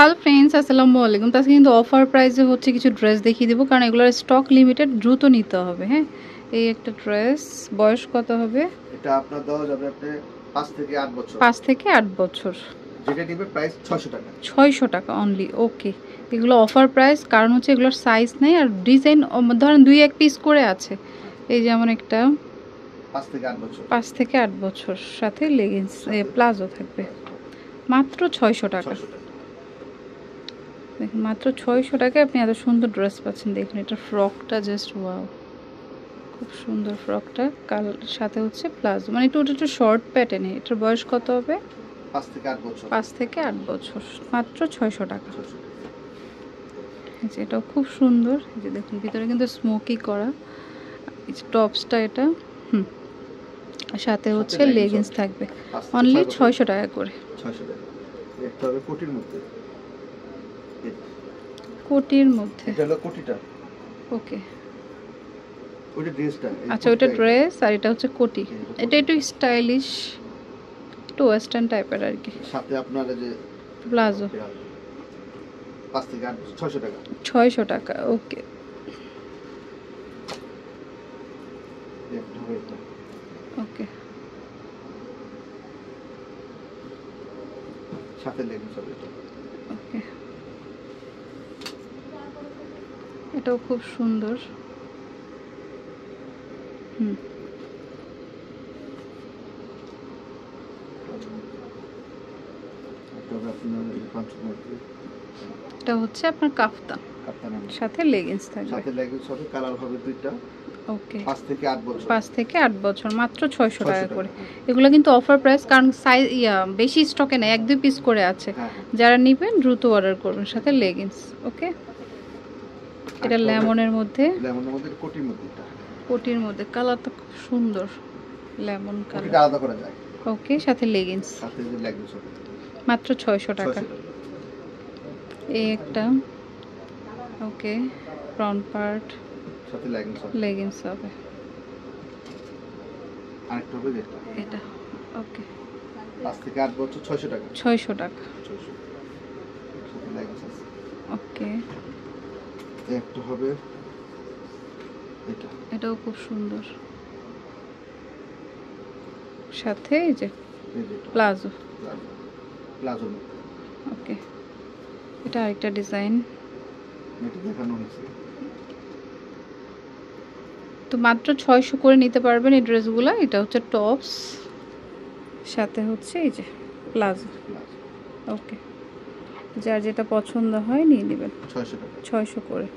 Hello friends, আসসালামু আলাইকুম। তো আজকে কিন্তু অফার প্রাইসে হচ্ছে কিছু ড্রেস দেখিয়ে দেবো, কারণ এগুলোর স্টক লিমিটেড, দ্রুত নিতে হবে। হ্যাঁ, এই একটা ড্রেস, বয়স কত হবে? এটা আপনার দেওয়া যাবে আপনি 5 থেকে 8 বছর। 5 থেকে 8 বছর। যেটা নিবে প্রাইস 600 টাকা। 600 টাকা অনলি। ওকে, এগুলো অফার প্রাইস, কারণ হচ্ছে এগুলোর সাইজ নেই আর ডিজাইন ধরেন 2-1 পিস করে আছে। এই যেমন একটা 5 থেকে 8 বছর। 5 থেকে 8 বছর, সাথে লেগিংস প্লাজো থাকবে। মাত্র 600 টাকা। দেখুন, মাত্র 600 টাকায় আপনি এত সুন্দর ড্রেস পাচ্ছেন। দেখুন, এটা ফ্রকটা জাস্ট ওয়াও, খুব সুন্দর ফ্রকটা। সাথে হচ্ছে প্লাজো, মানে একটু শর্ট প্যাটার্নে। এটার বয়স কত হবে? 5 থেকে 8 বছর। 5 থেকে 8 বছর, মাত্র 600 টাকা। এটাও খুব সুন্দর। এই যে দেখুন, ভিতরে কিন্তু স্মোকি করা। এই যে টপসটা এটা, সাথে হচ্ছে লেগিংস থাকবে। অনলি 600 টাকা করে। 600 টাকা। একটা হবে কোটির মধ্যে। কোটির মধ্যে, এটা হলো কোটিটা। ওকে, ওইটা ড্রেসটা। আচ্ছা, ওইটা ড্রেস আর এটা হচ্ছে কোটি। এটা একটু স্টাইলিশ, একটু ওয়েস্টার্ন টাইপের আর কি। সাথে আপনার যে প্লাজো 5 থেকে 8 600 টাকা। 600 টাকা, ওকে। ওকে, সাথে লেগিংস হবে এটা। ওকে, এটাও খুব সুন্দর। এটা হচ্ছে আপনার কাফতান, সাথে লেগিংস থাকবে। সাথে লেগিংস হবে, কালার হবে দুইটা। ওকে, 5 থেকে 8 বছর। 5 থেকে 8 বছর, মাত্র 600 টাকা করে। এগুলো কিন্তু অফার প্রাইস, কারণ সাইজ বেশি স্টকে নেই, 1-2 পিস করে আছে। যারা নেবেন দ্রুত অর্ডার করবেন। সাথে লেগিংস, ওকে। এটা লেমনের মধ্যে, কোটির মধ্যে। এটা কোটির মধ্যে, কালারটা খুব সুন্দর, লেমন কালার। এটা আলাদা করা যায়। ওকে, সাথে লেগিংস, সাথে যে লেগিংস হবে, মাত্র 600 টাকা। এই একটা, ওকে, ফ্রন্ট পার্ট, সাথে লেগিংস হবে। আরেকটা হবে যেটা এটা, ওকে, 5 থেকে 8 বছর, 600 টাকা। 600 টাকা, 600 সাথে লেগিংস আছে। ওকে, একটা হবে এটা। এটাও খুব সুন্দর, সাথে এই যে প্লাজো। প্লাজো, ওকে, এটা আরেকটা ডিজাইন। এটা দেখানো হয়েছে। তো মাত্র 600 করে নিতে পারবেন এই ড্রেসগুলো। এটা হচ্ছে টপস, সাথে হচ্ছে এই যে প্লাজো। ওকে, যার যেটা পছন্দ হয় নিয়ে নেবেন। 600 টাকা, 600 করে।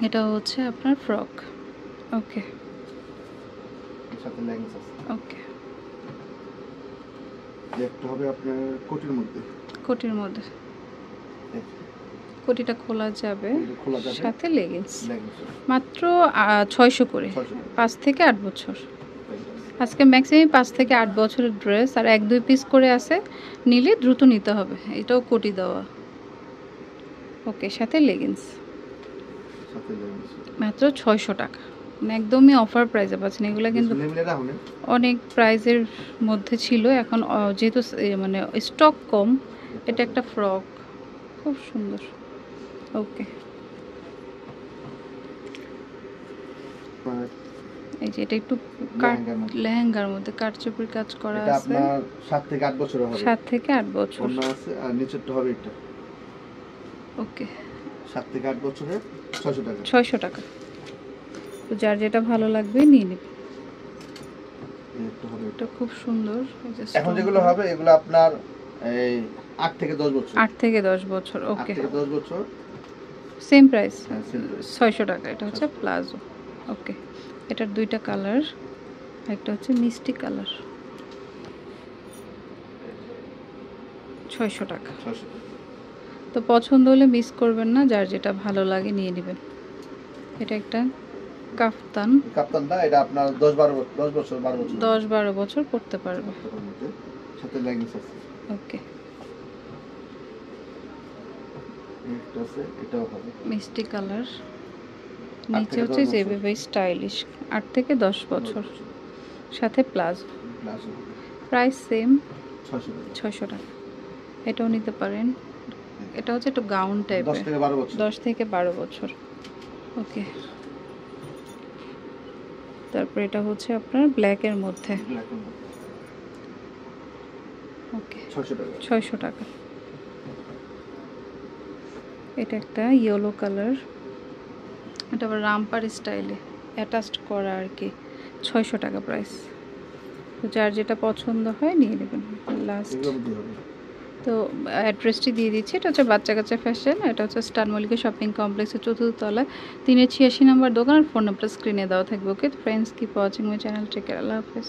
এটা হচ্ছে আপনার ফ্রক, ওকে, সাথে লেগিংস আছে। ওকে, একটা হবে আপনার কোটির মধ্যে। কোটির মধ্যে, কোটিটা খোলা যাবে, সাথে লেগিংস। মাত্র 600 করে, 5 থেকে 8 বছর। আজকে ম্যাক্সিমাম 5 থেকে 8 বছরের ড্রেস, আর 1-2 পিস করে আছে, নিলে দ্রুত নিতে হবে। এটাও কোটি দেওয়া, ওকে, সাথে লেগিংস। মাত্র 600 টাকা, মানে একদমই অফার প্রাইসে পাচ্ছেন। এগুলো কিন্তু অনেক প্রাইসের মধ্যে ছিল, এখন যেহেতু মানে স্টক কম। এটা একটা ফ্রক, খুব সুন্দর, ওকে। এই যে এটা একটু লেহেঙ্গার মধ্যে কাটচুপির কাজ করা আছে। এটা আপনার 7 থেকে 8 বছর হবে। 7 থেকে 8 বছর ওন্না আছে, আর নিচেরটা হবে এটা। ওকে, 7 থেকে 8 বছরের 600 টাকা। 600 টাকা। তো যার যেটা ভালো লাগবে নিয়ে নিন। এটা খুব সুন্দর। এখন যেগুলো হবে এগুলো আপনার এই 8 থেকে 10 বছর। 8 থেকে 10 বছর, ওকে, 8 থেকে 10 বছর, সেম প্রাইস, 600 টাকা। এটা হচ্ছে প্লাজো, ওকে। এটার দুইটা কালার, একটা হচ্ছে মিষ্টি কালার। 600 টাকা। তো পছন্দ হলে মিস করবেন না, যার যেটা ভালো লাগে নিয়ে নেবেন। এটা একটা কাফতান। কাফতানটা এটা আপনার 10 বছর 12 বছর পড়তে পারবে। সাথে লেগিংস আছে, ওকে। এটা আছে, এটাও হবে মিষ্টি কালার, নিচে হচ্ছে যেভাবে স্টাইলিশ। 8 থেকে 10 বছর, সাথে প্লাজো। প্রাইস সেম, 600 টাকা। এটাও নিতে পারেন। এটা হচ্ছে একটু গাউন 10 টাইপের, থেকে 12 বছর। 10 থেকে 12 বছর। ওকে, তারপর এটা হচ্ছে আপনার ব্ল্যাকের মধ্যে। ওকে, 600 টাকা। এটা একটা ইয়েলো কালার, এটা আবার রামপার স্টাইলে অ্যাটাচড করা আর কি, 600 টাকা প্রাইস। তো যার যেটা পছন্দ হয় নিয়ে নেবেন। লাস্ট তো অ্যাড্রেসটি দিয়ে দিচ্ছি। এটা হচ্ছে বাচ্চা কাচ্চা ফ্যাশন, এটা হচ্ছে স্টার মল্লিকা শপিং কমপ্লেক্সের 4th তলায় 386 নম্বর দোকান। আর ফোন নাম্বার স্ক্রিনে দেওয়া থাকবে। Okay friends, keep watching my channel, take care, আল্লাহ হাফেজ।